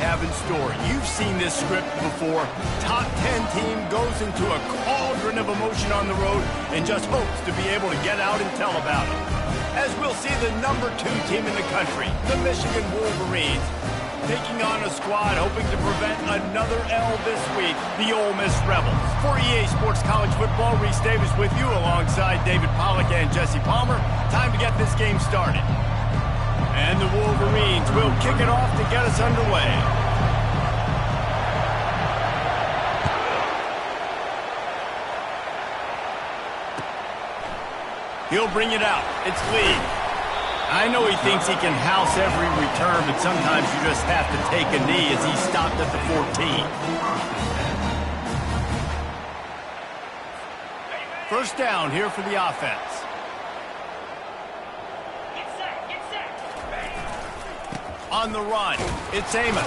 have in store. You've seen this script before. Top 10 team goes into a cauldron of emotion on the road and just hopes to be able to get out and tell about it. As we'll see the number 2 team in the country, the Michigan Wolverines, taking on a squad hoping to prevent another L this week, the Ole Miss Rebels. For EA Sports College Football, Reese Davis with you alongside David Pollack and Jesse Palmer. Time to get this game started. And the Wolverines will kick it off to get us underway. He'll bring it out. It's Lee. I know he thinks he can house every return, but sometimes you just have to take a knee as he stopped at the 14. First down here for the offense. On the run, it's Amos.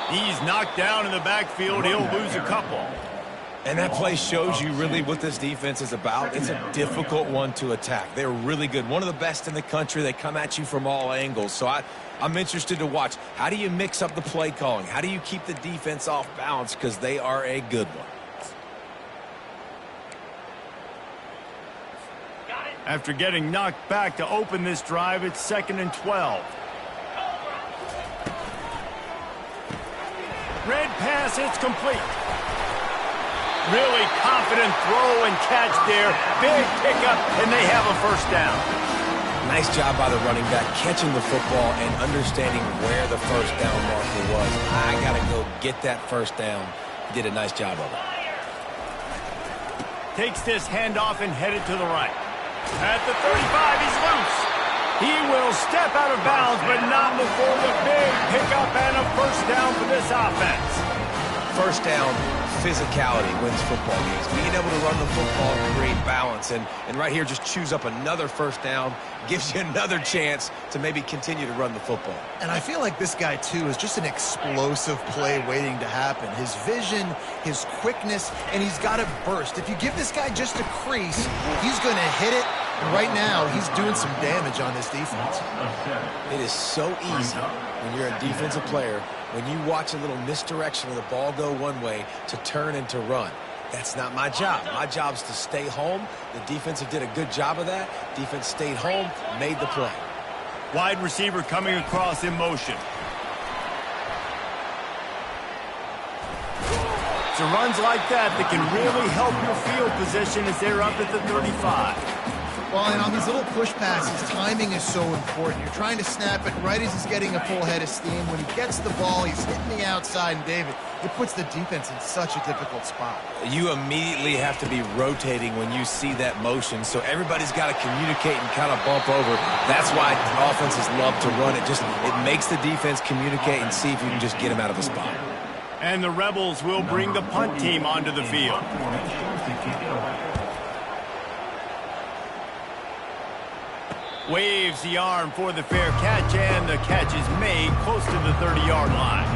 He's knocked down in the backfield. He'll lose a couple. And that play shows you really what this defense is about. It's a difficult one to attack. They're really good. One of the best in the country. They come at you from all angles. So I'm interested to watch. How do you mix up the play calling? How do you keep the defense off balance? Because they are a good one. After getting knocked back to open this drive, it's 2nd and 12. Red pass, it's complete. Really confident throw and catch there. Big pickup, and they have a first down. Nice job by the running back, catching the football and understanding where the first down marker was. I got to go get that first down. He did a nice job of it. Takes this handoff and headed to the right. At the 35, he's loose. He will step out of bounds, but not before the big pickup and a first down for this offense. First down, physicality wins football games. Being able to run the football and create balance. And right here, just choose up another first down, gives you another chance to maybe continue to run the football. And I feel like this guy, too, is just an explosive play waiting to happen. His vision, his quickness, and he's got to burst. If you give this guy just a crease, he's going to hit it. And right now, he's doing some damage on this defense. It is so easy when you're a defensive player, when you watch a little misdirection of the ball go one way, to turn and to run. That's not my job. My job is to stay home. The defensive did a good job of that. Defense stayed home, made the play. Wide receiver coming across in motion. It's runs like that can really help your field position as they're up at the 35. Well, and on these little push passes, timing is so important. You're trying to snap it right as he's getting a full head of steam. When he gets the ball, he's hitting the outside, and David, it puts the defense in such a difficult spot. You immediately have to be rotating when you see that motion, so everybody's got to communicate and kind of bump over. That's why offenses love to run it. It makes the defense communicate and see if you can just get him out of the spot. And the Rebels will bring the punt team onto the field. Waves the arm for the fair catch, and the catch is made close to the 30-yard line.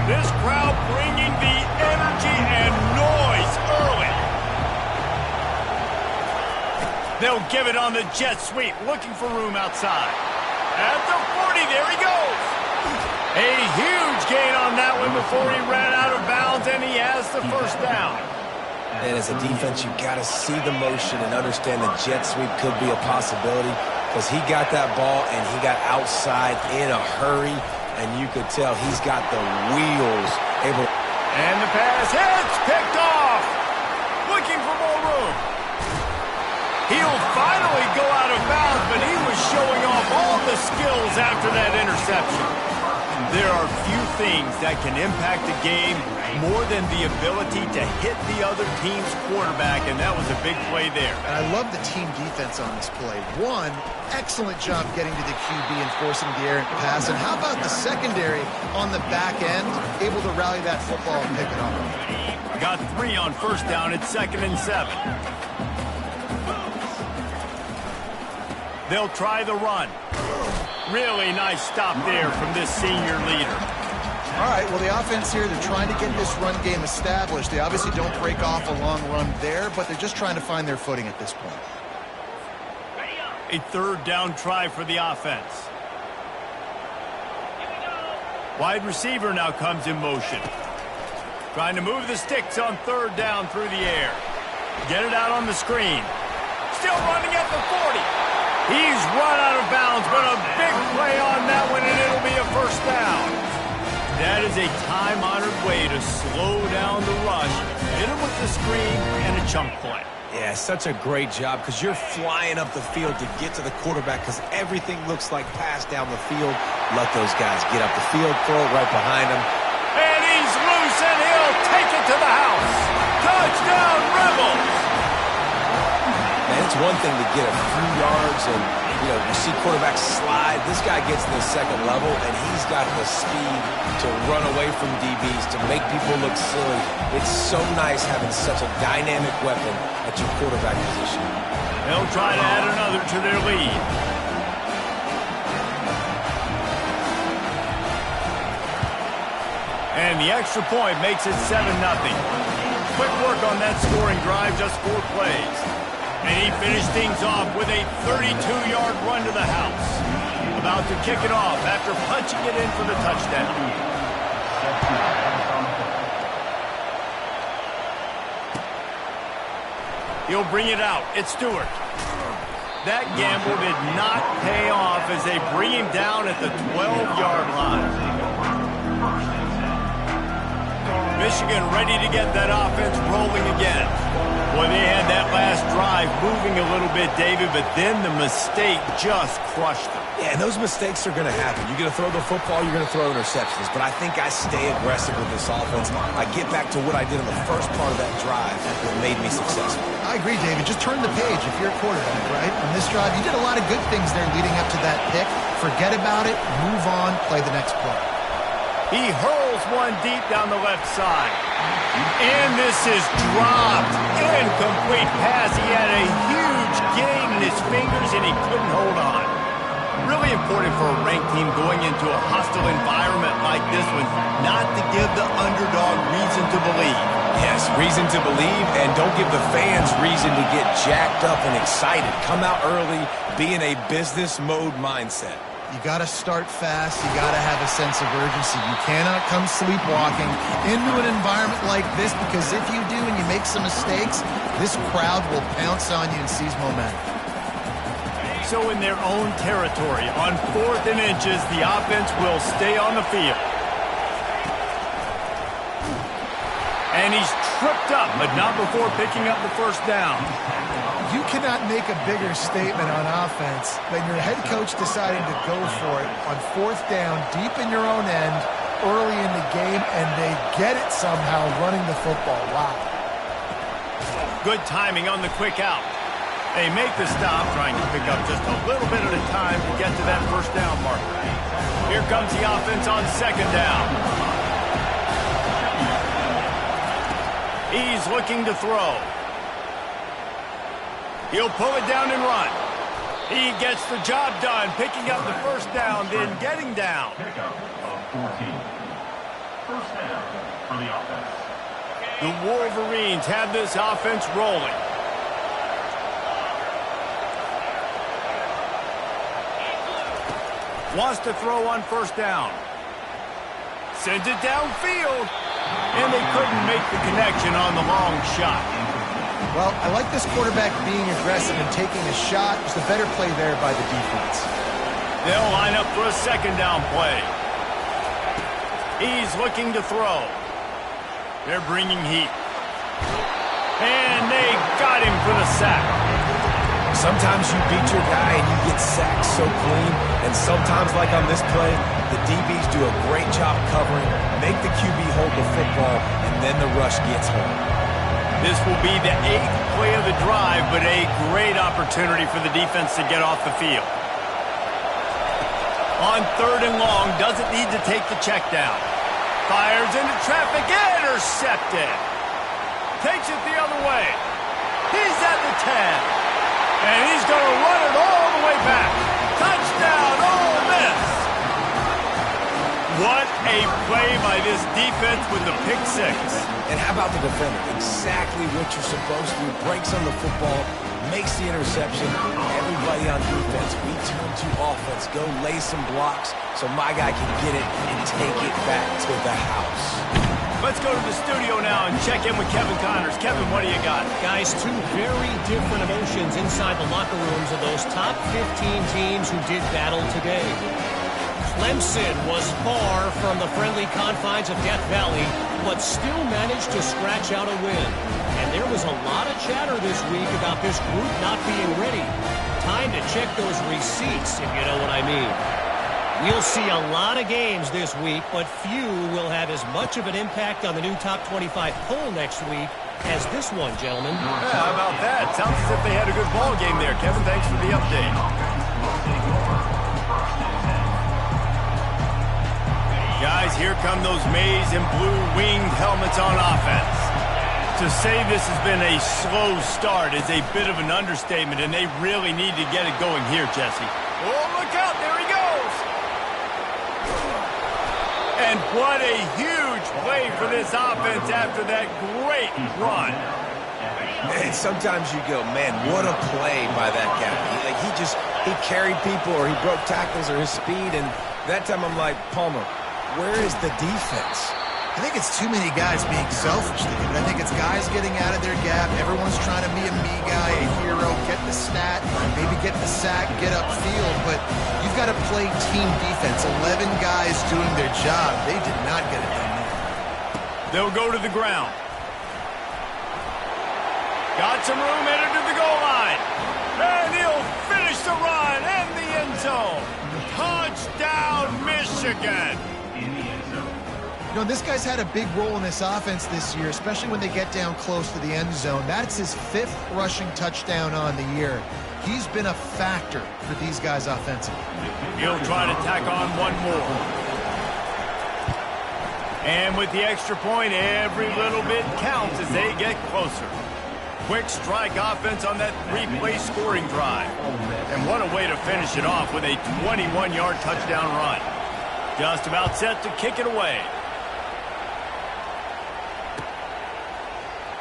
This crowd bringing the energy and noise early. They'll give it on the jet sweep, looking for room outside. At the 40, there he goes. A huge gain on that one before he ran out of bounds, and he has the first down. And as a defense, you've got to see the motion and understand the jet sweep could be a possibility, because he got that ball and he got outside in a hurry, and you could tell he's got the wheels able. And the pass hits, picked off. Looking for more room. He'll finally go out of bounds, but he was showing off all the skills after that interception. There are few things that can impact a game more than the ability to hit the other team's quarterback, and that was a big play there. And I love the team defense on this play. One, excellent job getting to the QB and forcing the errant pass. And how about the secondary on the back end, able to rally that football and pick it up? Got 3 on first down. It's 2nd and 7. They'll try the run. Really nice stop there from this senior leader. All right, well, the offense here, they're trying to get this run game established. They obviously don't break off a long run there, but they're just trying to find their footing at this point. A third down try for the offense. Wide receiver now comes in motion. Trying to move the sticks on third down through the air. Get it out on the screen. Still running at the 40. He's run out of bounds, but a big play on that one, and it'll be a first down. That is a time-honored way to slow down the rush, hit him with the screen, and a chunk play. Yeah, such a great job because you're flying up the field to get to the quarterback because everything looks like pass down the field. Let those guys get up the field, throw it right behind them. And he's loose, and he'll take it to the house. Touchdown, Rebels! Man, it's one thing to get a few yards and, you see quarterbacks slide. This guy gets to the second level, and he's got the speed to run away from DBs, to make people look silly. It's so nice having such a dynamic weapon at your quarterback position. They'll try to add another to their lead. And the extra point makes it 7-0. Quick work on that scoring drive, just 4 plays. And he finished things off with a 32-yard run to the house. About to kick it off after punching it in for the touchdown. He'll bring it out. It's Stewart. That gamble did not pay off as they bring him down at the 12-yard line. Michigan ready to get that offense rolling again. Boy, they had that last drive moving a little bit, David, but then the mistake just crushed them. Yeah, and those mistakes are going to happen. You're going to throw the football, you're going to throw interceptions. But I think I stay aggressive with this offense. I get back to what I did in the first part of that drive that made me successful. I agree, David. Just turn the page if you're a quarterback, right? On this drive, you did a lot of good things there leading up to that pick. Forget about it, move on, play the next play. He hurls one deep down the left side. And this is dropped. Incomplete pass. He had a huge gain in his fingers, and he couldn't hold on. Really important for a ranked team going into a hostile environment like this one, not to give the underdog reason to believe. Yes, reason to believe, and don't give the fans reason to get jacked up and excited. Come out early, be in a business mode mindset. You got to start fast. You got to have a sense of urgency. You cannot come sleepwalking into an environment like this, because if you do and you make some mistakes, this crowd will pounce on you and seize momentum. So in their own territory, on 4th and inches, the offense will stay on the field. And he's tripped up, but not before picking up the first down. You cannot make a bigger statement on offense than your head coach deciding to go for it on 4th down, deep in your own end, early in the game, and they get it somehow running the football. Wow. Good timing on the quick out. They make the stop, trying to pick up just a little bit at a time to get to that first down marker. Here comes the offense on 2nd down. He's looking to throw. He'll pull it down and run. He gets the job done, picking up the first down, then getting down. First down for the offense. The Wolverines have this offense rolling. Wants to throw on 1st down. Sends it downfield. And they couldn't make the connection on the long shot. Well, I like this quarterback being aggressive and taking a shot. It's a better play there by the defense. They'll line up for a 2nd down play. He's looking to throw. They're bringing heat. And they got him for the sack. Sometimes you beat your guy and you get sacked so clean, and sometimes, like on this play, the DBs do a great job covering, make the QB hold the football, and then the rush gets home. This will be the 8th play of the drive, but a great opportunity for the defense to get off the field. On 3rd and long, doesn't need to take the check down. Fires into traffic, intercepted. Takes it the other way. He's at the 10. And he's going to run it all the way back. Touchdown, Ole Miss. What a play by this defense with the pick 6. And how about the defender? Exactly what you're supposed to do. Breaks on the football, makes the interception. Everybody on defense, we turn to offense. Go lay some blocks so my guy can get it and take it back to the house. Let's go to the studio now and check in with Kevin Connors. Kevin, what do you got? Guys, two very different emotions inside the locker rooms of those top 15 teams who did battle today. Clemson was far from the friendly confines of Death Valley, but still managed to scratch out a win. And there was a lot of chatter this week about this group not being ready. Time to check those receipts, if you know what I mean. We'll see a lot of games this week, but few will have as much of an impact on the new top 25 poll next week as this one, gentlemen. Yeah, how about that? Sounds as if they had a good ball game there. Kevin, thanks for the update. Guys, here come those maize and blue winged helmets on offense. To say this has been a slow start is a bit of an understatement, and they really need to get it going here, Jesse. Oh, look out. There he goes. And what a huge play for this offense after that great run. And sometimes you go, man, what a play by that guy. He carried people, or he broke tackles, or his speed. And that time I'm like, Palmer, where is the defense? I think it's too many guys being selfish, David. I think it's guys getting out of their gap. Everyone's trying to be a me guy, a hero, get the stat, maybe get the sack, get upfield. But you've got to play team defense. 11 guys doing their job. They did not get it done there. They'll go to the ground. Got some room, headed to the goal line. And he'll finish the run in the end zone. Touchdown, Michigan. You know, this guy's had a big role in this offense this year, especially when they get down close to the end zone. That's his 5th rushing touchdown on the year. He's been a factor for these guys offensively. He'll try to tack on one more. And with the extra point, every little bit counts as they get closer. Quick strike offense on that 3-play scoring drive. And what a way to finish it off with a 21-yard touchdown run. Just about set to kick it away.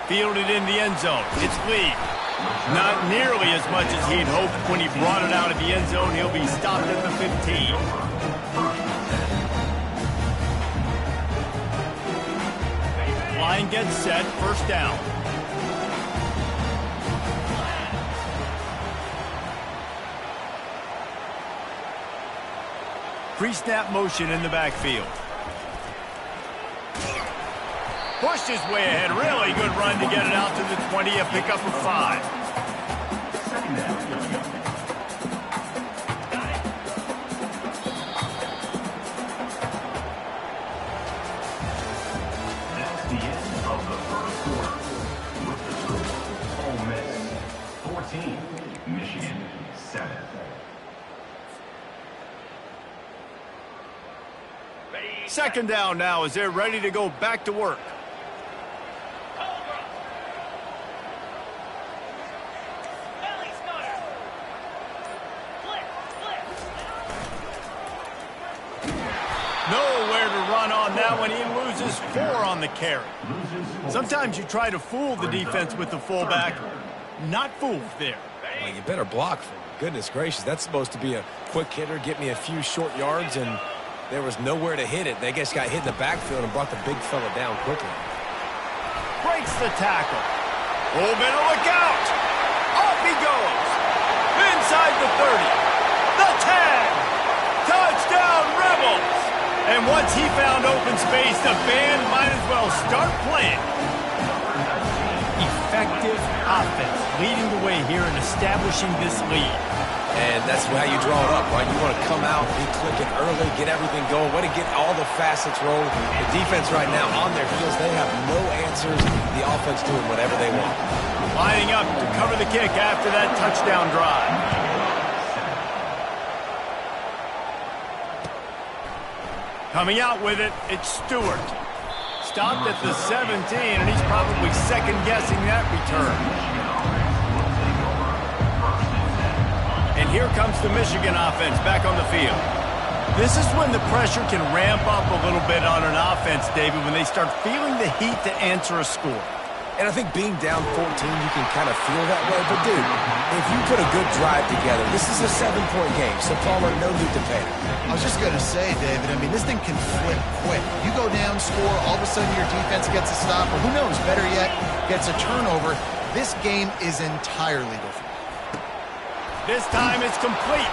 Fielded in the end zone. It's Lee. Not nearly as much as he'd hoped when he brought it out of the end zone. He'll be stopped at the 15. Line gets set. First down. Pre-snap motion in the backfield. Pushed his way ahead. Really good run to get it out to the 20. A pickup of 5. That's the end of the first quarter. With the score, Ole Miss 14, Michigan 7. Second down now as they're ready to go back to work. Nowhere to run on that one. He loses 4 on the carry. Sometimes you try to fool the defense with the fullback. Not fooled there. Well, you better block for him. Goodness gracious, that's supposed to be a quick hitter, get me a few short yards, and there was nowhere to hit it. They just got hit in the backfield and brought the big fella down quickly. Breaks the tackle. Oh, better look out. Off he goes. Inside the 30. The 10. Touchdown, Rebels. And once he found open space, the band might as well start playing. Effective offense leading the way here in establishing this lead. And that's how you draw it up, right? You want to come out, be clicking early, get everything going, want to get all the facets rolling. The defense right now on their heels, they have no answers. The offense doing whatever they want. Lining up to cover the kick after that touchdown drive. Coming out with it, it's Stewart. Stopped at the 17, and he's probably second-guessing that return. And here comes the Michigan offense back on the field. This is when the pressure can ramp up a little bit on an offense, David, when they start feeling the heat to answer a score. And I think being down 14, you can kind of feel that way. But, dude, if you put a good drive together, this is a 7-point game, so Palmer, no need to panic. I was just going to say, David, I mean, this thing can flip quick. You go down, score, all of a sudden your defense gets a stop, or who knows, better yet, gets a turnover. This game is entirely different. This time it's complete.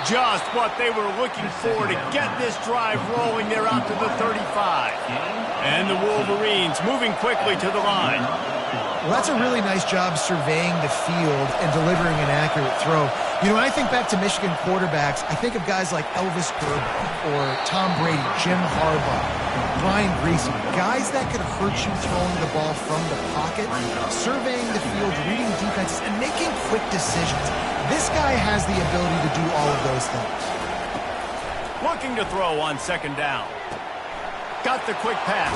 Just what they were looking for to get this drive rolling. They're out to the 35. And the Wolverines moving quickly to the line. Well, that's a really nice job surveying the field and delivering an accurate throw. You know, when I think back to Michigan quarterbacks, I think of guys like Elvis Gerber or Tom Brady, Jim Harbaugh, Brian Griese, guys that could hurt you throwing the ball from the pocket, surveying the field, reading defenses, and making quick decisions. This guy has the ability to do all of those things. Looking to throw on second down. Got the quick pass.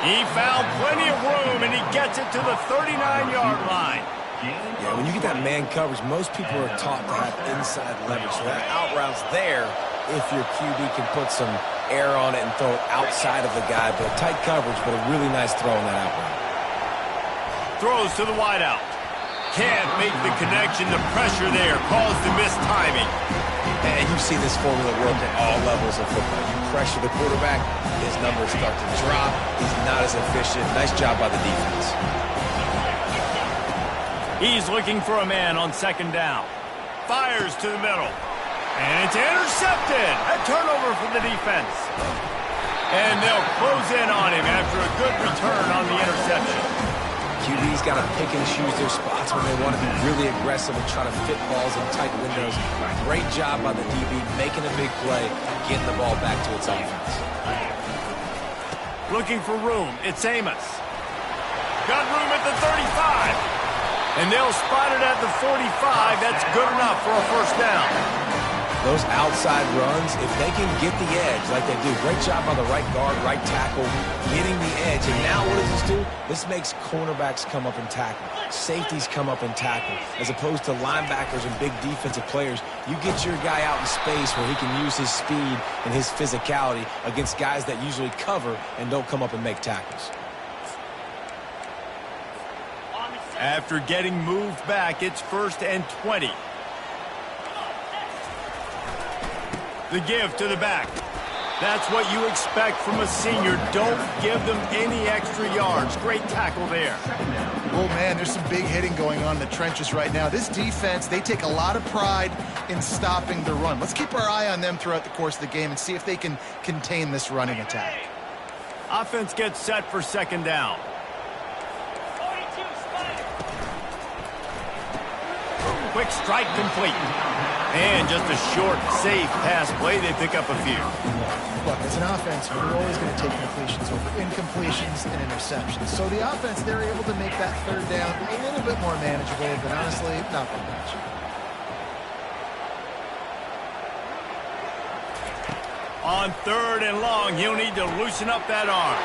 He found plenty of room, and he gets it to the 39-yard line. Yeah, when you get that man coverage, most people are taught to have inside leverage. So that out route's there if your QB can put some air on it and throw it outside of the guy. But a tight coverage, but a really nice throw on that out route. Throws to the wideout. Can't make the connection. The pressure there caused the missed timing. And you see this formula work at all levels of football. You pressure the quarterback, his numbers start to drop. He's not as efficient. Nice job by the defense. He's looking for a man on second down. Fires to the middle. And it's intercepted. A turnover for the defense. And they'll close in on him after a good return on the interception. QB's got to pick and choose their spots when they want to be really aggressive and try to fit balls in tight windows. Great job by the DB making a big play, getting the ball back to its offense. Looking for room. It's Amos. Got room at the 35. And they'll spot it at the 45. That's good enough for a first down. Those outside runs, if they can get the edge like they do, great job by the right guard, right tackle, getting the edge. And now what does this do? This makes cornerbacks come up and tackle. Safeties come up and tackle. As opposed to linebackers and big defensive players, you get your guy out in space where he can use his speed and his physicality against guys that usually cover and don't come up and make tackles. After getting moved back, it's 1st and 20. The give to the back. That's what you expect from a senior. Don't give them any extra yards. Great tackle there. Oh, man, there's some big hitting going on in the trenches right now. This defense, they take a lot of pride in stopping the run. Let's keep our eye on them throughout the course of the game and see if they can contain this running attack. Offense gets set for second down. Quick strike complete. And just a short, safe pass play. They pick up a few. Look, as an offense, we're always going to take completions over incompletions and interceptions. So the offense, they're able to make that third down a little bit more manageable, but honestly, not that much. On 3rd and long, he'll need to loosen up that arm.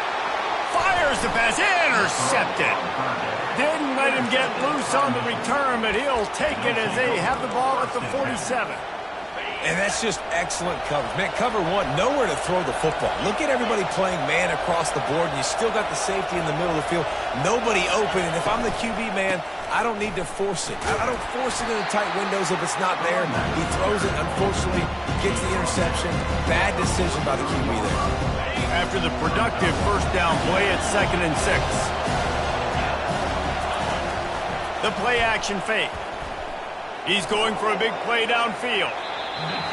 Fires the pass. Intercepted. Didn't let him get loose on the return, but he'll take it as they have the ball at the 47. And that's just excellent coverage. Man, cover one, nowhere to throw the football. Look at everybody playing man across the board, and you still got the safety in the middle of the field. Nobody open, and if I'm the QB, man, I don't need to force it. I don't force it into tight windows if it's not there. He throws it, unfortunately, gets the interception. Bad decision by the QB there. After the productive first down play, it's 2nd and 6. The play action fake. He's going for a big play downfield.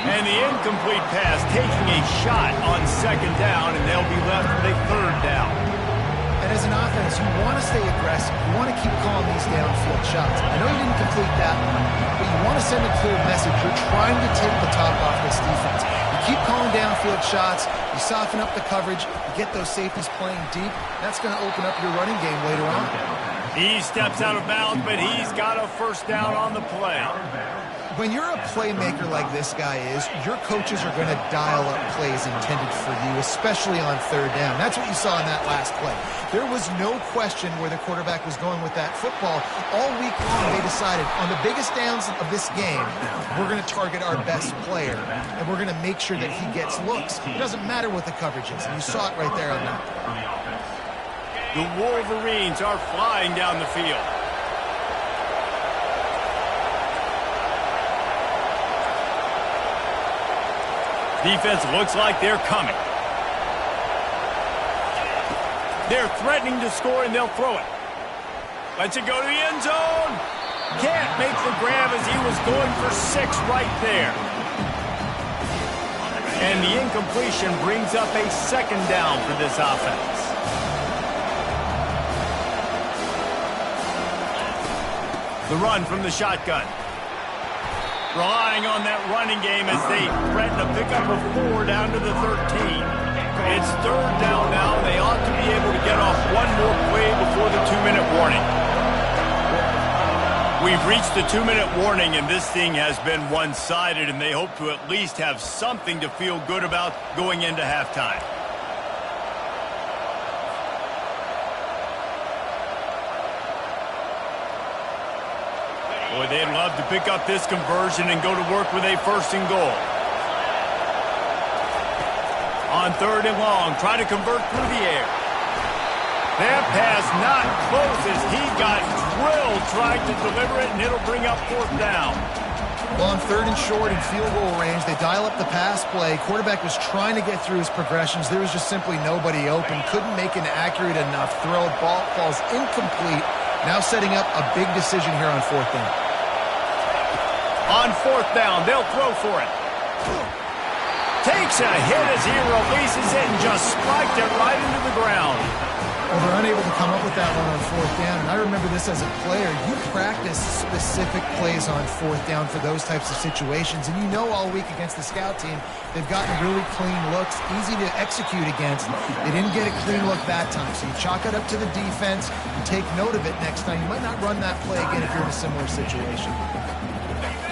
And the incomplete pass taking a shot on second down, and they'll be left with a 3rd down. And as an offense, you want to stay aggressive. You want to keep calling these downfield shots. I know you didn't complete that one, but you want to send a clear message. You're trying to take the top off this defense. You keep calling downfield shots. You soften up the coverage. You get those safeties playing deep. That's going to open up your running game later on. He steps out of bounds, but he's got a first down on the play. When you're a playmaker like this guy is, your coaches are going to dial up plays intended for you, especially on 3rd down. That's what you saw in that last play. There was no question where the quarterback was going with that football. All week long, they decided on the biggest downs of this game, we're going to target our best player, and we're going to make sure that he gets looks. It doesn't matter what the coverage is, and you saw it right there on that. The Wolverines are flying down the field. Defense looks like they're coming. They're threatening to score, and they'll throw it. Lets it go to the end zone. Can't make the grab as he was going for 6 right there. And the incompletion brings up a 2nd down for this offense. The run from the shotgun. Relying on that running game as they threaten to pick up a 4 down to the 13. It's 3rd down now. They ought to be able to get off one more play before the 2-minute warning. We've reached the 2-minute warning, and this thing has been one-sided, and they hope to at least have something to feel good about going into halftime. Boy, they'd love to pick up this conversion and go to work with a 1st and goal. On 3rd and long, try to convert through the air. That pass not close as he got drilled trying to deliver it, and it'll bring up 4th down. Well, on 3rd and short and field goal range, they dial up the pass play. Quarterback was trying to get through his progressions. There was just simply nobody open. Couldn't make an accurate enough throw. Ball falls incomplete. Now setting up a big decision here on 4th down. On 4th down, they'll throw for it. Takes a hit as he releases it and just spiked it right into the ground. Well, they're unable to come up with that one on 4th down. And I remember this as a player. You practice specific plays on 4th down for those types of situations. And you know all week against the scout team, they've gotten really clean looks, easy to execute against. They didn't get a clean look that time. So you chalk it up to the defense. You take note of it next time. You might not run that play again if you're in a similar situation.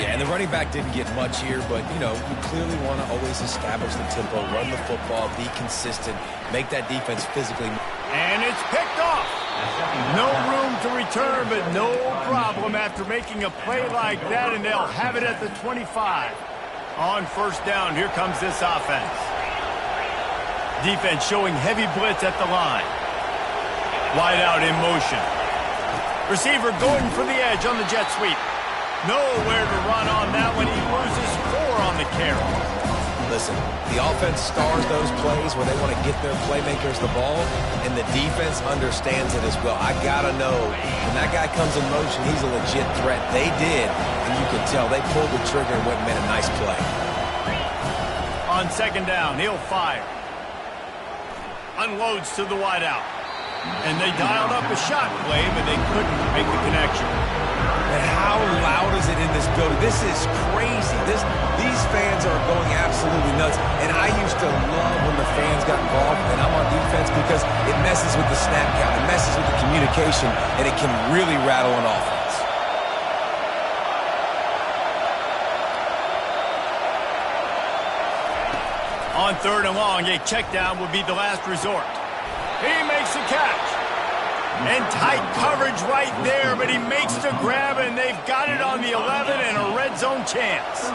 Yeah, and the running back didn't get much here, but, you know, you clearly want to always establish the tempo, run the football, be consistent, make that defense physically. And it's picked off. No room to return, but no problem after making a play like that, and they'll have it at the 25. On 1st down, here comes this offense. Defense showing heavy blitz at the line. Wide out in motion. Receiver going for the edge on the jet sweep. Nowhere to run on that one. He loses 4 on the carry. Listen, the offense stars those plays where they want to get their playmakers the ball, and the defense understands it as well. I got to know, when that guy comes in motion, he's a legit threat. They did, and you can tell they pulled the trigger and went and made a nice play. On 2nd down, he'll fire. Unloads to the wideout. And they dialed up a shot play, but they couldn't make the connection. And how loud is it in this building? This is crazy. These fans are going absolutely nuts. And I used to love when the fans got involved, and I'm on defense, because it messes with the snap count. It messes with the communication, and it can really rattle an offense. On 3rd and long, a check down would be the last resort. He makes the catch. And tight coverage right there, but he makes the grab, and they've got it on the 11 and a red zone chance.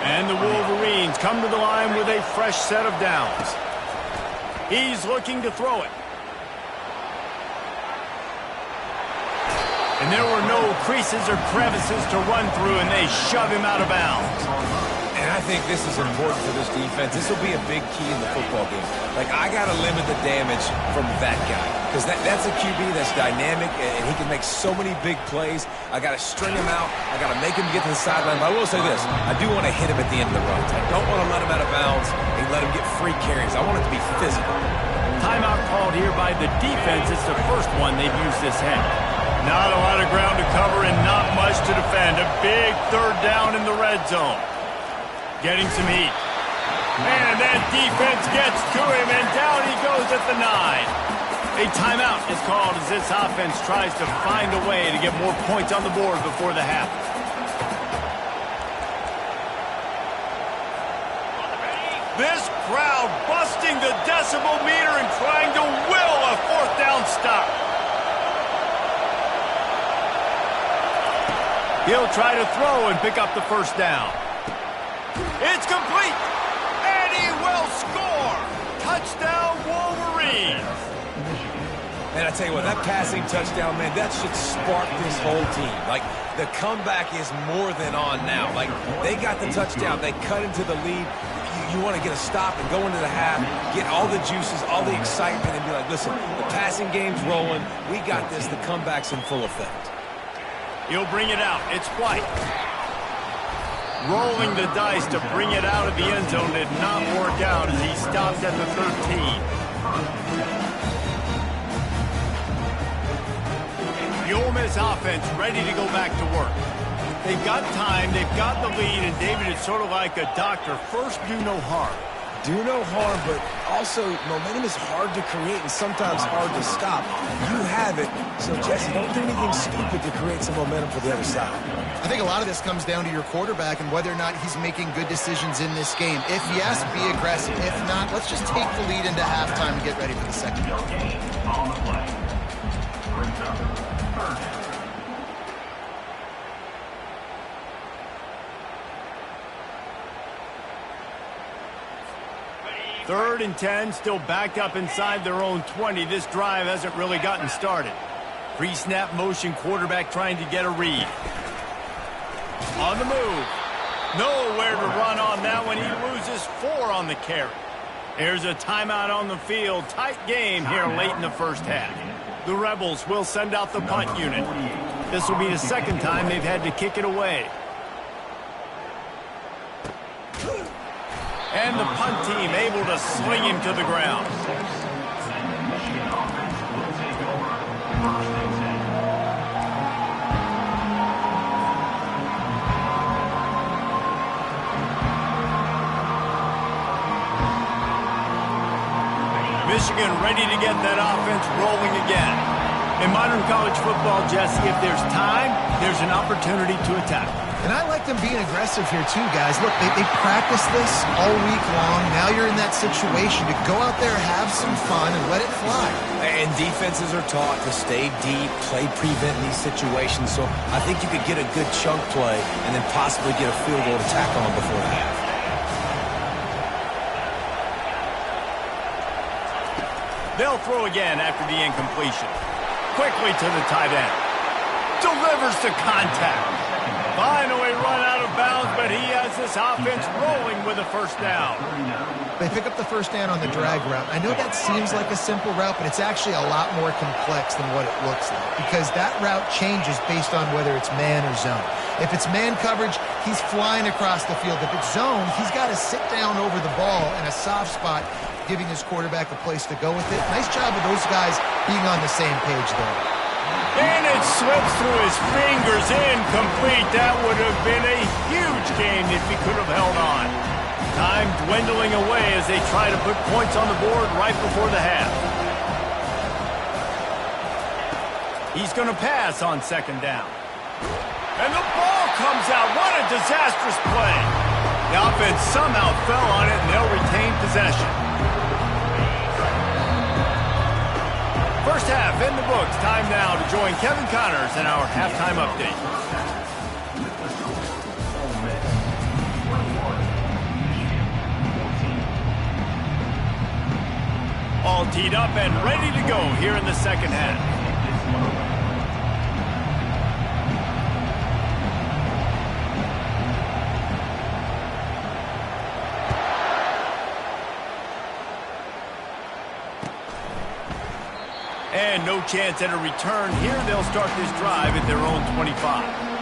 And the Wolverines come to the line with a fresh set of downs. He's looking to throw it. And there were no creases or crevices to run through, and they shove him out of bounds. And I think this is important for this defense. This will be a big key in the football game. Like, I got to limit the damage from that guy, because that's a QB that's dynamic, and he can make so many big plays. I got to string him out. I got to make him get to the sideline. But I will say this. I do want to hit him at the end of the run. I don't want to let him out of bounds and let him get free carries. I want it to be physical. Timeout called here by the defense. It's the first one they've used this half. Not a lot of ground to cover and not much to defend. A big 3rd down in the red zone. Getting some heat. And that defense gets to him, and down he goes at the 9. A timeout is called as this offense tries to find a way to get more points on the board before the half. This crowd busting the decibel meter and trying to will a 4th down stop. He'll try to throw and pick up the 1st down. It's complete, and he will score. Touchdown, Wolverines. Man, I tell you what, that passing touchdown, man, that should spark this whole team. Like, the comeback is more than on now. Like, they got the touchdown. They cut into the lead. You want to get a stop and go into the half, get all the juices, all the excitement, and be like, listen, the passing game's rolling. We got this. The comeback's in full effect. He'll bring it out. It's White. Rolling the dice to bring it out of the end zone did not work out as he stopped at the 13. The Ole Miss offense ready to go back to work. They've got time, they've got the lead, and David, it's sort of like a doctor. First, do no harm. Do no harm, but also momentum is hard to create and sometimes hard to stop. You have it, so Jesse, don't do anything stupid to create some momentum for the other side. I think a lot of this comes down to your quarterback and whether or not he's making good decisions in this game. If yes, be aggressive. If not, let's just take the lead into halftime and get ready for the second. On the play. Brings up third down. Third and 10, still backed up inside their own 20. This drive hasn't really gotten started. Pre-snap motion, quarterback trying to get a read. On the move. Nowhere to run on that one. He loses 4 on the carry. There's a timeout on the field. Tight game here late in the first half. The Rebels will send out the punt unit. This will be the second time they've had to kick it away. And the punt team able to sling him to the ground. Michigan ready to get that offense rolling again. In modern college football, Jesse, if there's time, there's an opportunity to attack. And I like them being aggressive here too, guys. Look, they practiced this all week long. Now you're in that situation to go out there, have some fun, and let it fly. And defenses are taught to stay deep, play prevent in these situations. So I think you could get a good chunk play and then possibly get a field goal to tack on before the half. They'll throw again after the incompletion. Quickly to the tight end. Delivers to contact. Finally run out of bounds, but he has this offense rolling with a first down. They pick up the first down on the drag route. I know that seems like a simple route, but it's actually a lot more complex than what it looks like because that route changes based on whether it's man or zone. If it's man coverage, he's flying across the field. If it's zone, he's got to sit down over the ball in a soft spot, giving his quarterback a place to go with it. Nice job of those guys being on the same page there. And it slips through his fingers, incomplete. That would have been a huge game if he could have held on. Time dwindling away as they try to put points on the board right before the half. He's going to pass on second down. And the ball comes out. What a disastrous play. The offense somehow fell on it, and they'll retain possession. First half in the books. Time now to join Kevin Connors in our halftime update. All teed up and ready to go here in the second half. And no chance at a return here. They'll start this drive at their own 25.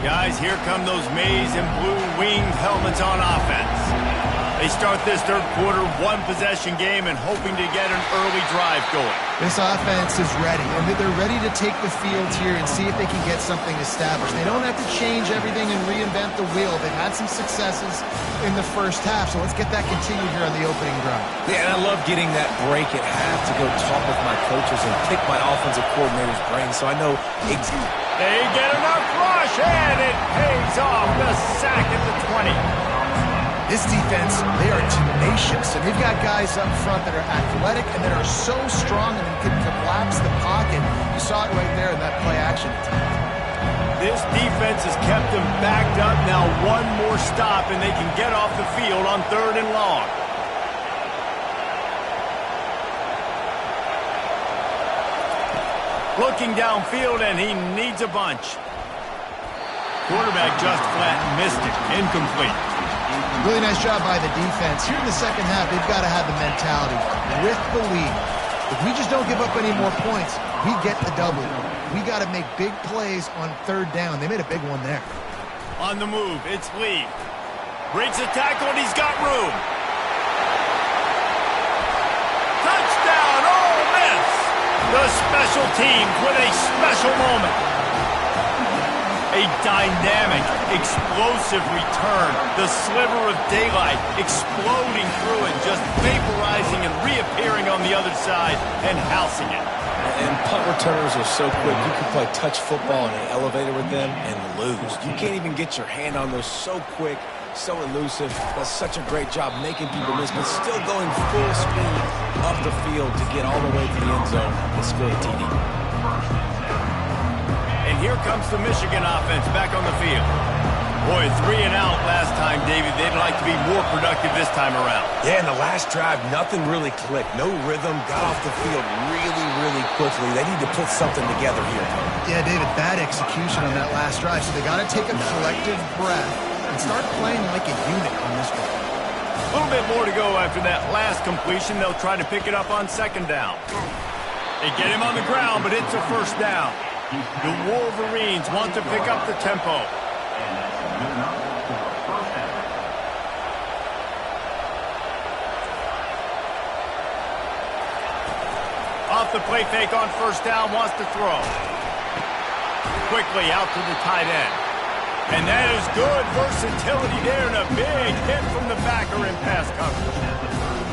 Guys, here come those maize and blue winged helmets on offense. They start this third quarter one-possession game and hoping to get an early drive going. This offense is ready, and they're ready to take the field here and see if they can get something established. They don't have to change everything and reinvent the wheel. They've had some successes in the first half, so let's get that continued here on the opening drive. Yeah, and I love getting that break at half to go talk with my coaches and pick my offensive coordinator's brain so I know exactly. They get enough rush, and it pays off. The sack at the 20. This defense, they are tenacious, and they've got guys up front that are athletic and that are so strong and can collapse the pocket. You saw it right there in that play-action attempt. This defense has kept them backed up. Now one more stop, and they can get off the field on third and long. Looking downfield, and he needs a bunch. Quarterback just flat missed it. Incomplete. Really nice job by the defense. Here in the second half, they've got to have the mentality with the lead. If we just don't give up any more points, we get the W. We got to make big plays on third down. They made a big one there. On the move, it's Lee. Breaks a tackle, and he's got room. Touchdown, Ole Miss! The special teams with a special moment. A dynamic, explosive return. The sliver of daylight exploding through it, just vaporizing and reappearing on the other side and housing it. And punt returners are so quick. You can play touch football in an elevator with them and lose. You can't even get your hand on those. So quick, so elusive. Does such a great job making people miss, but still going full speed up the field to get all the way to the end zone and score a TD. And here comes the Michigan offense back on the field. Boy, 3 and out last time, David. They'd like to be more productive this time around. Yeah, in the last drive, nothing really clicked. No rhythm. Got off the field really, really quickly. They need to put something together here. Yeah, David, bad execution on that last drive. So they got to take a collective breath and start playing like a unit on this one. A little bit more to go after that last completion. They'll try to pick it up on second down. They get him on the ground, but it's a first down. The Wolverines want to pick up the tempo. Off the play fake on first down, wants to throw. Quickly out to the tight end. And that is good versatility there and a big hit from the backer in pass coverage.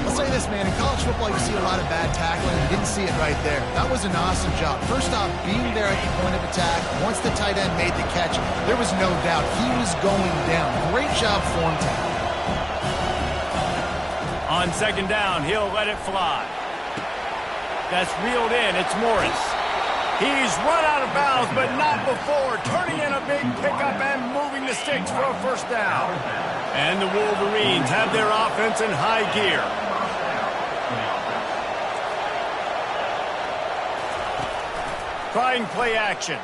I'll say this, man. In college football, you see a lot of bad tackling. You didn't see it right there. That was an awesome job. First off, being there at the point of attack. Once the tight end made the catch, there was no doubt he was going down. Great job form tackle. On second down, he'll let it fly. That's reeled in. It's Morris. He's run out of bounds, but not before. Turning in a big pickup and moving the sticks for a first down. And the Wolverines have their offense in high gear. Trying play action.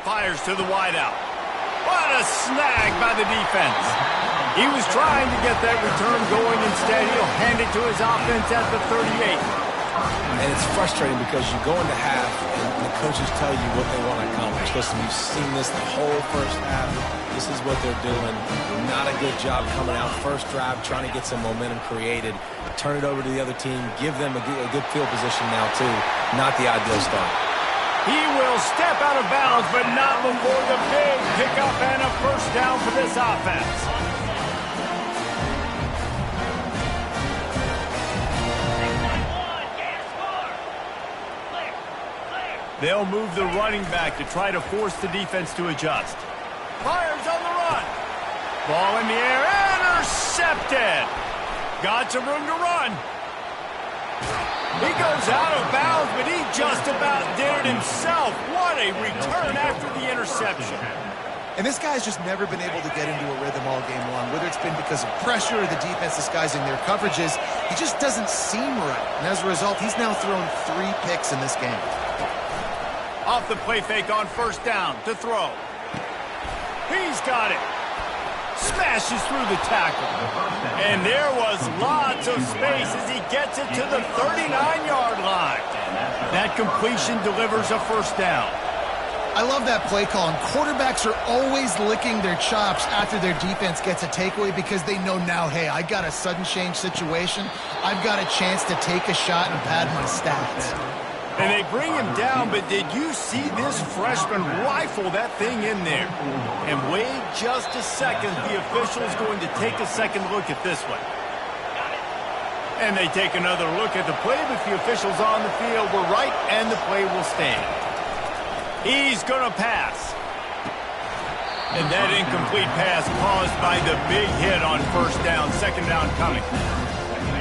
Fires to the wideout. What a snag by the defense. He was trying to get that return going. Instead, he'll hand it to his offense at the 38. And it's frustrating because you go into half and the coaches tell you what they want to accomplish. Listen, you've seen this the whole first half. This is what they're doing. Not a good job coming out first drive, trying to get some momentum created. Turn it over to the other team. Give them a good field position now, too. Not the ideal start. He will step out of bounds, but not before the big pickup and a first down for this offense. They'll move the running back to try to force the defense to adjust. Fires on the run. Ball in the air. Intercepted. Got some room to run. He goes out of bounds, but he just about did it himself. What a return after the interception. And this guy's just never been able to get into a rhythm all game long, whether it's been because of pressure or the defense disguising their coverages. He just doesn't seem right. And as a result, he's now thrown 3 picks in this game. Off the play fake on first down to throw. He's got it. Smashes through the tackle. And there was lots of space as he gets it to the 39-yard line. That completion delivers a first down. I love that play call, and quarterbacks are always licking their chops after their defense gets a takeaway because they know now, hey, I got a sudden change situation. I've got a chance to take a shot and pad my stats. And they bring him down, but did you see this freshman rifle that thing in there? And wait just a second, the official's going to take a second look at this one. And they take another look at the play, but the officials on the field were right, and the play will stand. He's going to pass. And that incomplete pass caused by the big hit on first down, second down coming.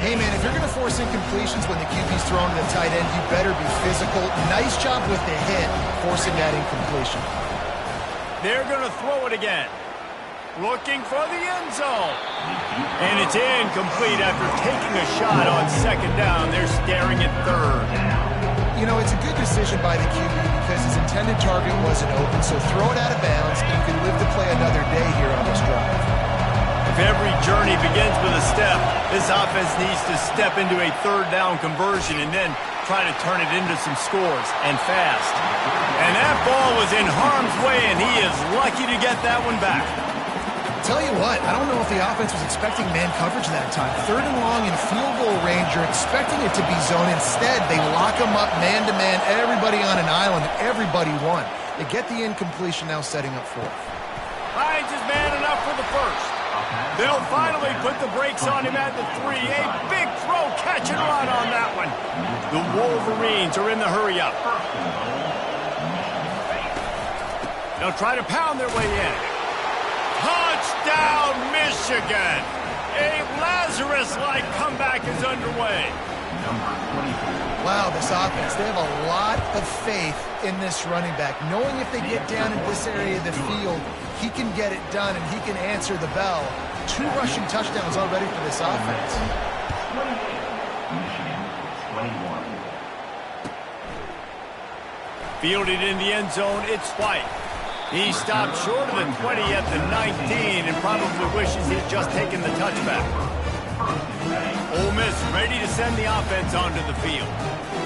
Hey, man, if you're going to force incompletions when the QB's thrown to the tight end, you better be physical. Nice job with the hit, forcing that incompletion. They're going to throw it again. Looking for the end zone. And it's incomplete after taking a shot on second down. They're staring at third. You You know, it's a good decision by the QB because his intended target wasn't open, so throw it out of bounds, and you can live to play another day here on this drive. If every journey begins with a step, this offense needs to step into a third down conversion and then try to turn it into some scores, and fast. And that ball was in harm's way, and he is lucky to get that one back. Tell you what, I don't know if the offense was expecting man coverage that time. 3rd and long in field goal range, you're expecting it to be zone. Instead, they lock them up man-to-man, everybody on an island, everybody won. They get the incompletion, now setting up 4th. Finds his man enough for the first. They'll finally put the brakes on him at the 3. A big throw, catch and run on that one. The Wolverines are in the hurry-up. They'll try to pound their way in. Touchdown, Michigan! A Lazarus-like comeback is underway. Wow, this offense, they have a lot of faith in this running back. Knowing if they get down in this area of the field, he can get it done and he can answer the bell. 2 rushing touchdowns already for this offense. 21. Fielded in the end zone, it's White. He stopped short of the 20 at the 19 and probably wishes he'd just taken the touchback. Ole Miss ready to send the offense onto the field.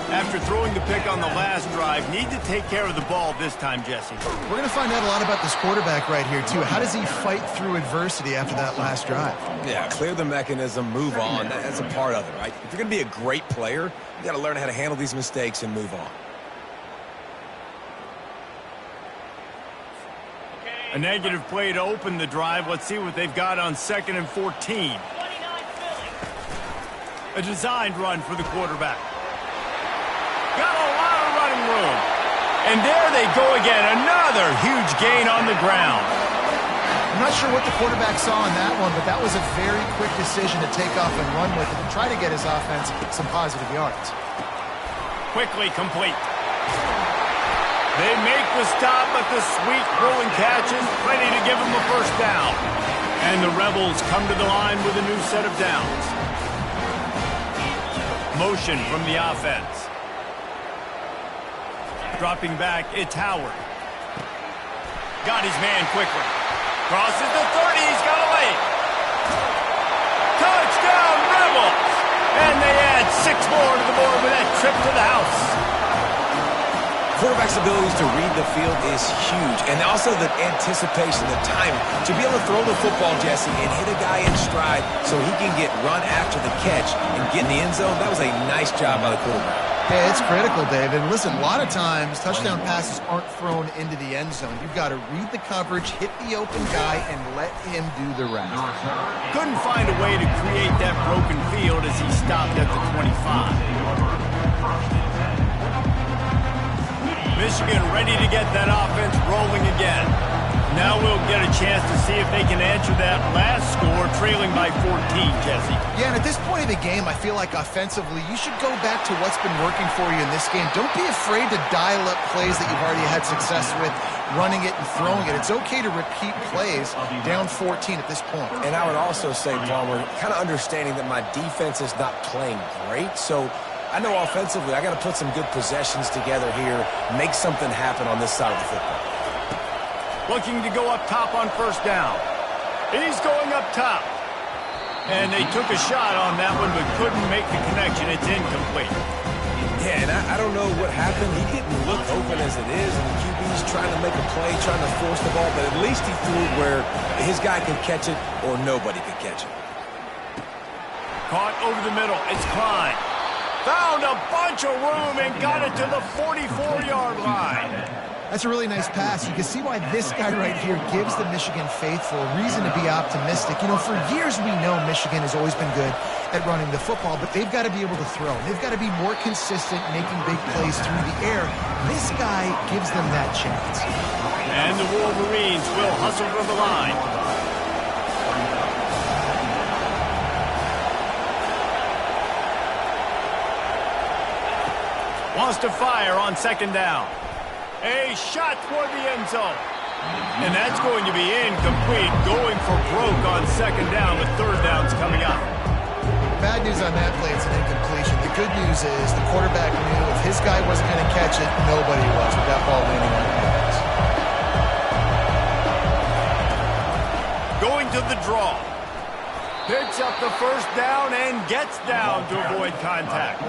After throwing the pick on the last drive, need to take care of the ball this time, Jesse. We're going to find out a lot about this quarterback right here, too. How does he fight through adversity after that last drive? Yeah, clear the mechanism, move on. That's a part of it, right? If you're going to be a great player, you got to learn how to handle these mistakes and move on. A negative play to open the drive. Let's see what they've got on 2nd and 14. A designed run for the quarterback. Got a lot of running room. And there they go again. Another huge gain on the ground. I'm not sure what the quarterback saw on that one, but that was a very quick decision to take off and run with it and try to get his offense some positive yards. Quickly complete. They make the stop, but the sweet rolling catch is ready to give them a first down. And the Rebels come to the line with a new set of downs. Motion from the offense. Dropping back, it's Howard. Got his man quickly. Crosses the 30, he's got a lane. Touchdown, Rebels! And they add 6 more to the board with that trip to the house. Quarterback's abilities to read the field is huge, and also the anticipation, the timing. To be able to throw the football, Jesse, and hit a guy in stride so he can get run after the catch and get in the end zone, that was a nice job by the quarterback. Yeah, it's critical, David. Listen, a lot of times touchdown passes aren't thrown into the end zone. You've got to read the coverage, hit the open guy, and let him do the rest. Couldn't find a way to create that broken field as he stopped at the 25. Michigan ready to get that offense rolling again. Now we'll get a chance to see if they can answer that last score, trailing by 14, Jesse. Yeah, and at this point of the game, I feel like offensively, you should go back to what's been working for you in this game. Don't be afraid to dial up plays that you've already had success with, running it and throwing it. It's okay to repeat plays down 14 at this point. And I would also say, Palmer, kind of understanding that my defense is not playing great, so I know offensively I got to put some good possessions together here, make something happen on this side of the football. Looking to go up top on first down. He's going up top. And they took a shot on that one but couldn't make the connection. It's incomplete. Yeah, and I don't know what happened. He didn't look open as it is, and the QB's trying to make a play, trying to force the ball, but at least he threw it where his guy could catch it or nobody could catch it. Caught over the middle. It's Klein. Found a bunch of room and got it to the 44-yard line. That's a really nice pass. You can see why this guy right here gives the Michigan faithful a reason to be optimistic. You know, for years we know Michigan has always been good at running the football, but they've got to be able to throw. They've got to be more consistent making big plays through the air. This guy gives them that chance. And the Wolverines will hustle for the line. Wants to fire on second down. A shot toward the end zone. And that's going to be incomplete. Going for broke on second down with third downs coming up. bad news on that play, it's an incompletion. The good news is the quarterback knew if his guy wasn't going to catch it, nobody was with that ball landing on his hands. Going to the draw. Picks up the first down and gets down to avoid contact.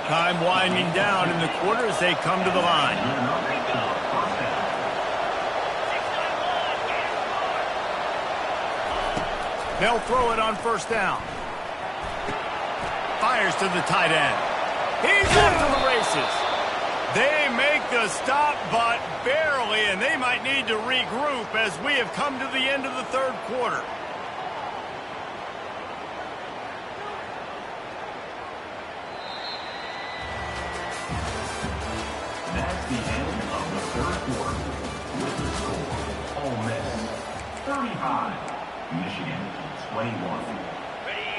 Time winding down in the quarter as they come to the line. They'll throw it on first down. Fires to the tight end. He's off to the races. They make the stop, but barely, and they might need to regroup as we have come to the end of the third quarter. That's the end of the third quarter. With the score, Ole Miss 35, Michigan 21.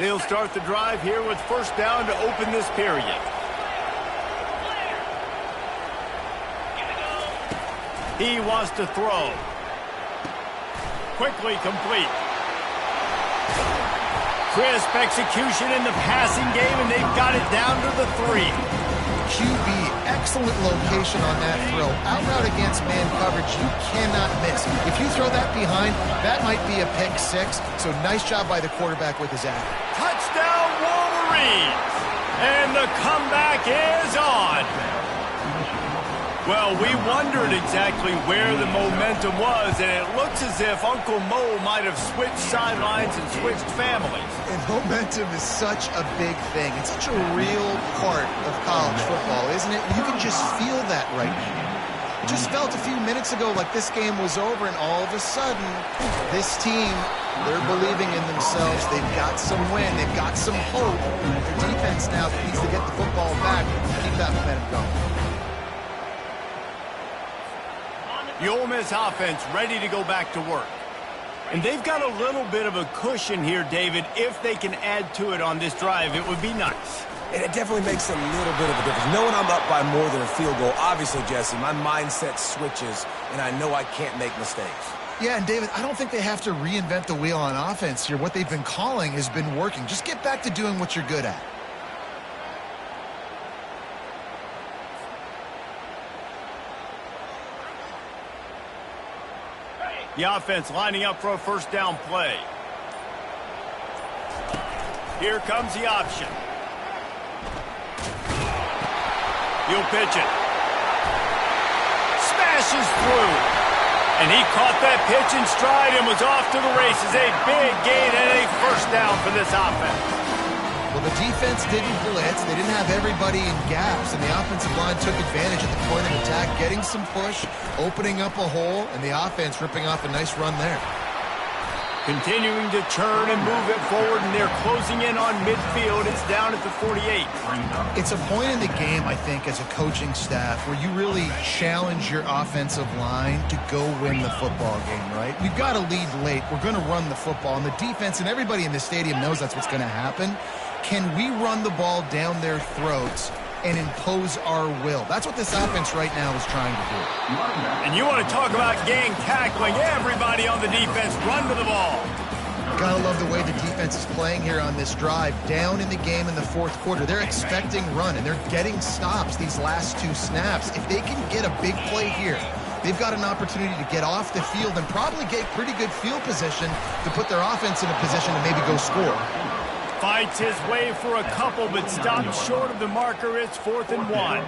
They'll start the drive here with first down to open this period. He wants to throw. Quickly complete. Crisp execution in the passing game, and they've got it down to the 3. QB, excellent location on that throw. Out route against man coverage, you cannot miss. If you throw that behind, that might be a pick 6. So nice job by the quarterback with his act. Touchdown Wolverines! And the comeback is on. Well, we wondered exactly where the momentum was, and it looks as if Uncle Mo might have switched sidelines and switched families. And momentum is such a big thing. It's such a real part of college football, isn't it? You can just feel that right now. It just felt a few minutes ago like this game was over, and all of a sudden, this team, they're believing in themselves. They've got some win. They've got some hope. Their defense now needs to get the football back and keep that momentum going. The Ole Miss offense ready to go back to work. And they've got a little bit of a cushion here, David. If they can add to it on this drive, it would be nice. And it definitely makes a little bit of a difference. Knowing I'm up by more than a field goal, obviously, Jesse, my mindset switches, and I know I can't make mistakes. Yeah, and David, I don't think they have to reinvent the wheel on offense here. What they've been calling has been working. Just get back to doing what you're good at. The offense lining up for a first down play. Here comes the option. He'll pitch it. Smashes through. And he caught that pitch in stride and was off to the races. A big gain and a first down for this offense. Well, the defense didn't blitz. They didn't have everybody in gaps, and the offensive line took advantage at the point of attack, getting some push, opening up a hole, and the offense ripping off a nice run there. Continuing to churn and move it forward, and they're closing in on midfield. It's down at the 48. It's a point in the game, I think, as a coaching staff, where you really challenge your offensive line to go win the football game, right? We've got to lead late. We're going to run the football, and the defense and everybody in the stadium knows that's what's going to happen. Can we run the ball down their throats and impose our will? That's what this offense right now is trying to do. And you want to talk about gang tackling. Everybody on the defense run to the ball. Gotta love the way the defense is playing here on this drive. Down in the game in the fourth quarter. They're expecting run, and they're getting stops these last 2 snaps. If they can get a big play here, they've got an opportunity to get off the field and probably get pretty good field position to put their offense in a position to maybe go score. Fights his way for a couple, but stops short of the marker. It's 4th and 1.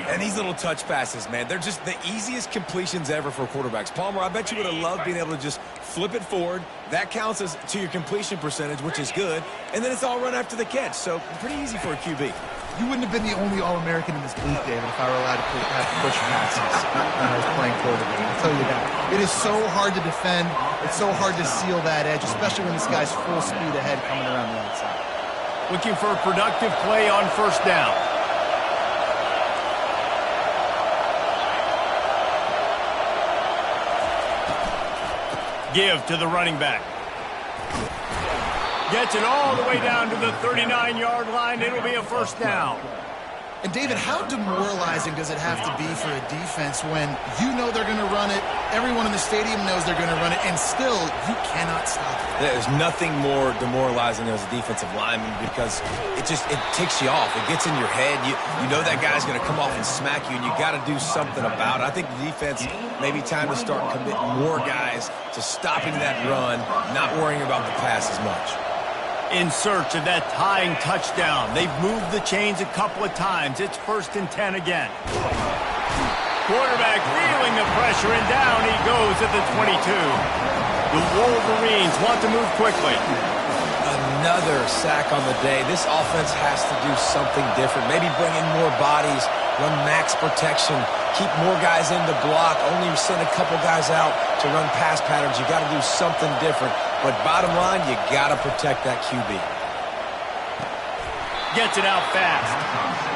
And these little touch passes, man, they're just the easiest completions ever for quarterbacks. Palmer, I bet you would have loved being able to just flip it forward. That counts as to your completion percentage, which is good. And then it's all run after the catch. So pretty easy for a QB. You wouldn't have been the only All-American in this booth, David, if I were allowed to have push passes when I was playing quarterback. I'll tell you that. It is so hard to defend. It's so hard to seal that edge, especially when this guy's full speed ahead coming around the outside. Looking for a productive play on first down. Give to the running back. Gets it all the way down to the 39-yard line. It'll be a first down. And, David, how demoralizing does it have to be for a defense when you know they're going to run it, everyone in the stadium knows they're going to run it, and still you cannot stop it? There's nothing more demoralizing as a defensive lineman because it ticks you off. It gets in your head. You know that guy's going to come off and smack you, and you got to do something about it. I think the defense maybe time to start committing more guys to stopping that run, not worrying about the pass as much. In search of that tying touchdown. They've moved the chains a couple of times. It's 1st and 10 again. Quarterback feeling the pressure, and down he goes at the 22. The Wolverines want to move quickly. Another sack on the day. This offense has to do something different. Maybe bring in more bodies, run max protection, keep more guys in the block, only send a couple guys out to run pass patterns. You got to do something different. But bottom line, you got to protect that QB. Gets it out fast.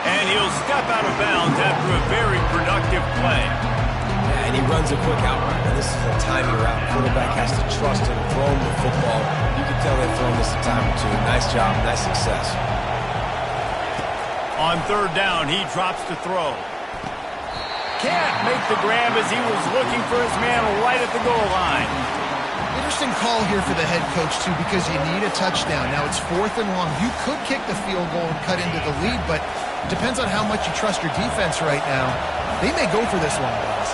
And he'll step out of bounds after a very productive play. And he runs a quick out route. And this is a timing route. Quarterback has to trust him, throw him the football. You can tell they've thrown this a time or two. Nice job, nice success. On 3rd down, he drops to throw. Can't make the grab as he was looking for his man right at the goal line. Interesting call here for the head coach, too, because you need a touchdown. Now it's 4th and long. You could kick the field goal and cut into the lead, but it depends on how much you trust your defense right now. They may go for this one, guys.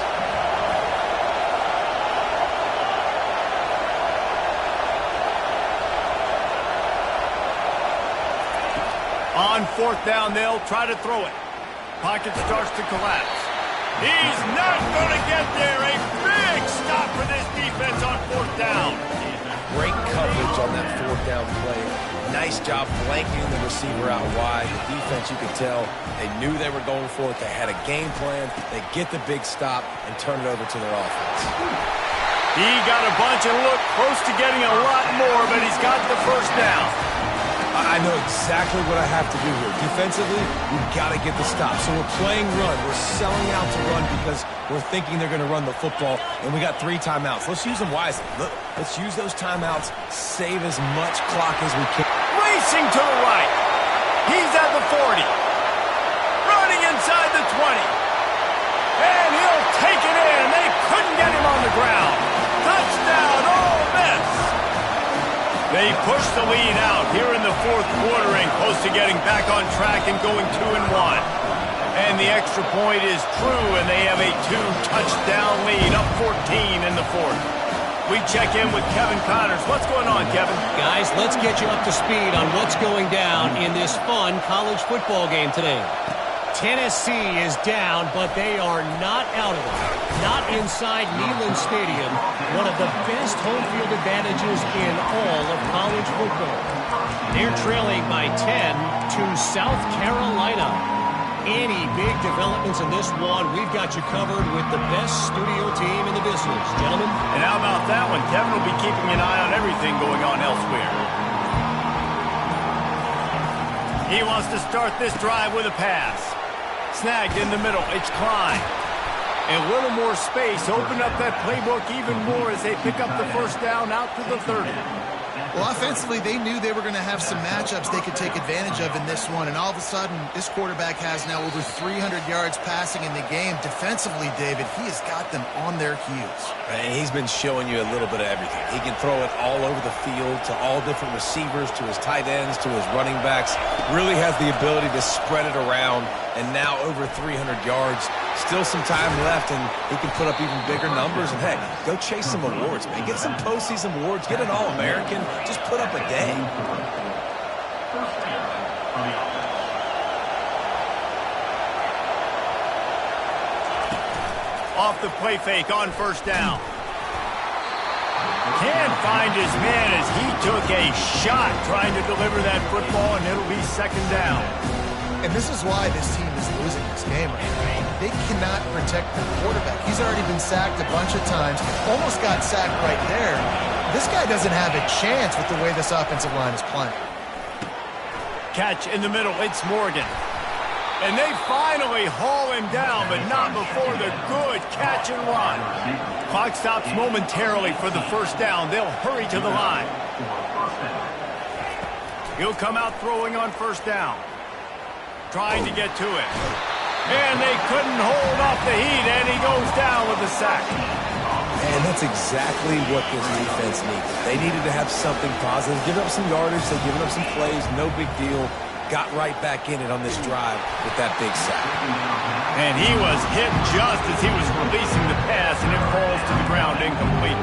On 4th down, they'll try to throw it. Pocket starts to collapse. He's not going to get there. A big stop for this defense on 4th down. Great coverage on that 4th down play. Nice job blanking the receiver out wide. The defense, you could tell, they knew they were going for it. They had a game plan. They get the big stop and turn it over to their offense. He got a bunch and looked close to getting a lot more, but he's got the 1st down. I know exactly what I have to do here. Defensively, we've got to get the stop. So we're playing run. We're selling out to run because we're thinking they're going to run the football, and we got 3 timeouts. Let's use them wisely. Look, let's use those timeouts, save as much clock as we can. Racing to the right. He's at the 40. Running inside the 20. And he'll take it in. They couldn't get him on the ground. Touchdown, Ole Miss. They push the lead out here in the 4th quarter and close to getting back on track and going 2-1. And the extra point is true, and they have a 2-touchdown lead, up 14 in the 4th. We check in with Kevin Connors. What's going on, Kevin? Guys, let's get you up to speed on what's going down in this fun college football game today. Tennessee is down, but they are not out of it. Not inside Neyland Stadium, one of the best home field advantages in all of college football. They're trailing by 10 to South Carolina. Any big developments in this one, we've got you covered with the best studio team in the business, gentlemen. And how about that one? Kevin will be keeping an eye on everything going on elsewhere. He wants to start this drive with a pass. Snagged in the middle. It's Klein. And a little more space. Open up that playbook even more as they pick up the 1st down out to the 30. Well, offensively, they knew they were going to have some matchups they could take advantage of in this one, and all of a sudden, this quarterback has now over 300 yards passing in the game. Defensively, David, he has got them on their heels. And he's been showing you a little bit of everything. He can throw it all over the field to all different receivers, to his tight ends, to his running backs. Really has the ability to spread it around, and now over 300 yards. Still some time left, and he can put up even bigger numbers. And, heck, go chase some awards, man. Get some postseason awards. Get an All-American. Just put up a day. Off the play fake on 1st down. Can't find his man as he took a shot trying to deliver that football, and it'll be 2nd down. And this is why this team is losing this game right now. They cannot protect their quarterback. He's already been sacked a bunch of times. Almost got sacked right there. This guy doesn't have a chance with the way this offensive line is playing. Catch in the middle. It's Morgan. And they finally haul him down, but not before the good catch and run. Clock stops momentarily for the 1st down. They'll hurry to the line. He'll come out throwing on 1st down. trying to get to it. And they couldn't hold off the heat, and he goes down with a sack. And that's exactly what this defense needed. They needed to have something positive. Give up some yardage. They've given up some plays. No big deal. Got right back in it on this drive with that big sack. And he was hit just as he was releasing the pass, and it falls to the ground incomplete.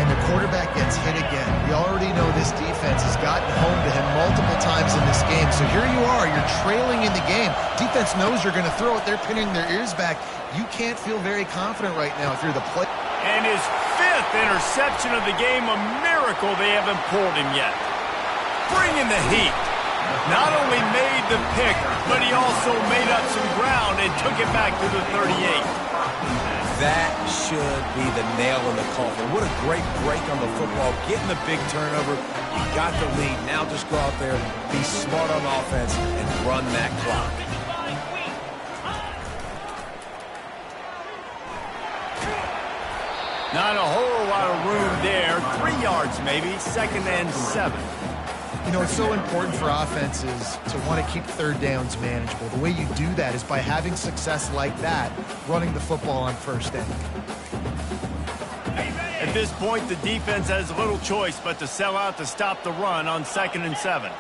And the quarterback gets hit again. We already know this defense has gotten home to him multiple times in this game. So here you are. You're trailing in the game. Defense knows you're going to throw it. They're pinning their ears back. You can't feel very confident right now if you're the play. And his 5th interception of the game, a miracle they haven't pulled him yet. Bringing the heat. Not only made the pick, but he also made up some ground and took it back to the 38. That should be the nail in the coffin. What a great break on the football. Getting the big turnover. You got the lead. Now just go out there, be smart on offense, and run that clock. Not a whole lot of room there. 3 yards maybe. 2nd and 7. You know, it's so important for offenses to want to keep third downs manageable. The way you do that is by having success like that, running the football on first down. At this point, the defense has little choice but to sell out to stop the run on 2nd and 7.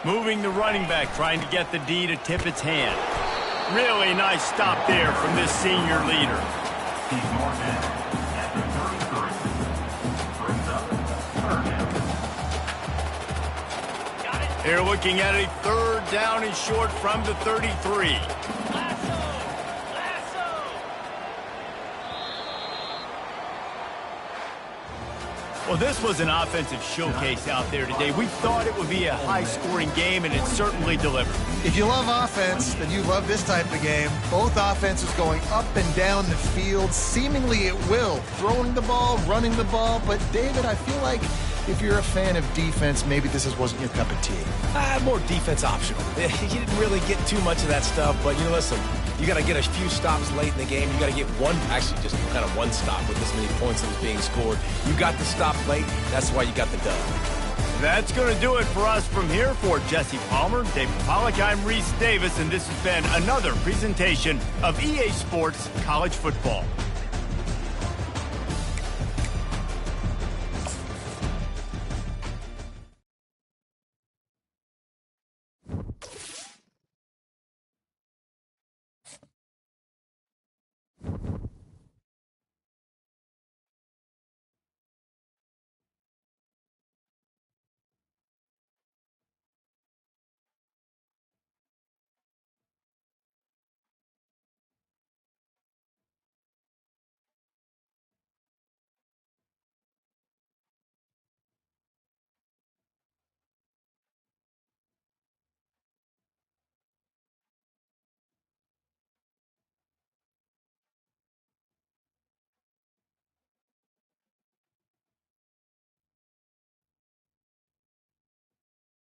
Moving the running back, trying to get the D to tip its hand. Really nice stop there from this senior leader. He's marked at the 33. Brings up 3rd down. They're looking at a 3rd down and short from the 33. Well, this was an offensive showcase out there today. We thought it would be a high-scoring game, and it certainly delivered. If you love offense, then you love this type of game. Both offenses going up and down the field, seemingly at will. Throwing the ball, running the ball. But, David, I feel like if you're a fan of defense, maybe this wasn't your cup of tea. More defense optional. You didn't really get too much of that stuff, but, listen, you got to get a few stops late in the game. You got to get actually just kind of one stop with this many points that was being scored. You got the stop late. That's why you got the dub. That's going to do it for us from here. For Jesse Palmer, David Pollack, I'm Reese Davis, and this has been another presentation of EA Sports College Football.